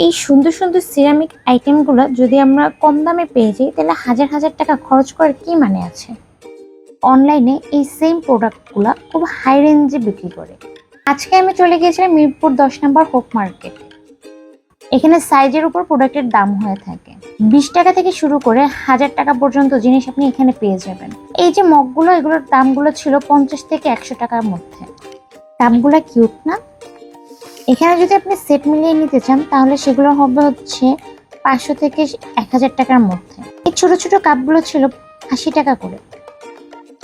এই সুন্দর সুন্দর সিরামিক আইটেমগুলো যদি আমরা কম দামে পেয়ে যাই তাহলে হাজার হাজার টাকা খরচ করার কি মানে আছে। অনলাইনে এই সেম প্রোডাক্টগুলো খুব হাই রেঞ্জে বিক্রি করে। আজকে আমি চলে গিয়েছিলাম মিরপুর 10 নম্বর হোপ মার্কেট। এখানে সাইজের উপর প্রোডাক্টের দাম হয়ে থাকে। 20 টাকা থেকে শুরু করে 1000 টাকা পর্যন্ত জিনিস আপনি এখানে পেয়ে যাবেন। এই যে মগগুলো, এগুলোর দামগুলো ছিল 50 থেকে 100 টাকার মধ্যে। দামগুলো কিউট না? এখানে যদি আপনি সেট মিলিয়ে নিতে চান তাহলে সেগুলো হবে হচ্ছে 500 থেকে 1000 টাকার মধ্যে। এই ছোট ছোট কাপগুলো ছিল 80 টাকা করে,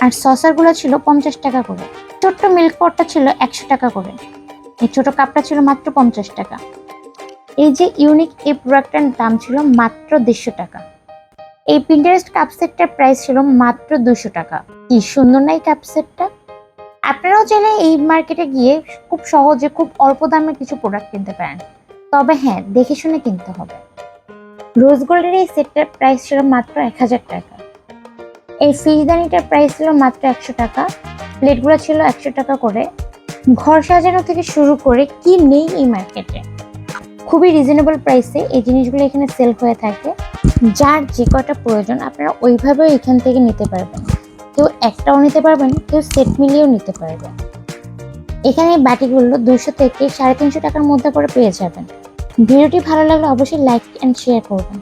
আর সসারগুলো ছিল 50 টাকা করে। ছোট্ট মিল্ক পটটা ছিল 100 টাকা করে। এই ছোট কাপটা ছিল মাত্র 50 টাকা। এই যে ইউনিক এই প্রোডাক্টটার দাম ছিল মাত্র 150 টাকা। এই পিন্টারেস্ট কাপ সেটটার প্রাইস ছিল মাত্র 200 টাকা। কি সুন্দর না এই কাপ সেটটা! আপনারাও চাইলে এই মার্কেটে গিয়ে খুব সহজে খুব অল্প দামে কিছু প্রোডাক্ট কিনতে পারেন, তবে হ্যাঁ, দেখে শুনে কিনতে হবে। রোজ গোল্ডের এই সেটটার প্রাইস ছিল মাত্র 1000 টাকা। এই ফ্রিজদানিটার প্রাইস ছিল মাত্র 100 টাকা। প্লেটগুলো ছিল 100 টাকা করে। ঘর সাজানো থেকে শুরু করে কি নেই এই মার্কেটে! খুবই রিজনেবল প্রাইসে এই জিনিসগুলো এখানে সেল হয়ে থাকে। যার যে কটা প্রয়োজন আপনারা ওইভাবেও এখান থেকে নিতে পারবেন। কেউ একটাও নিতে পারবেন, কেউ সেট মিলিয়েও নিতে পারবেন। এখানে বাটিগুলো 200 থেকে 350 টাকার মধ্যে করে পেয়ে যাবেন। ভিডিওটি ভালো লাগলে অবশ্যই লাইক এন্ড শেয়ার করবেন।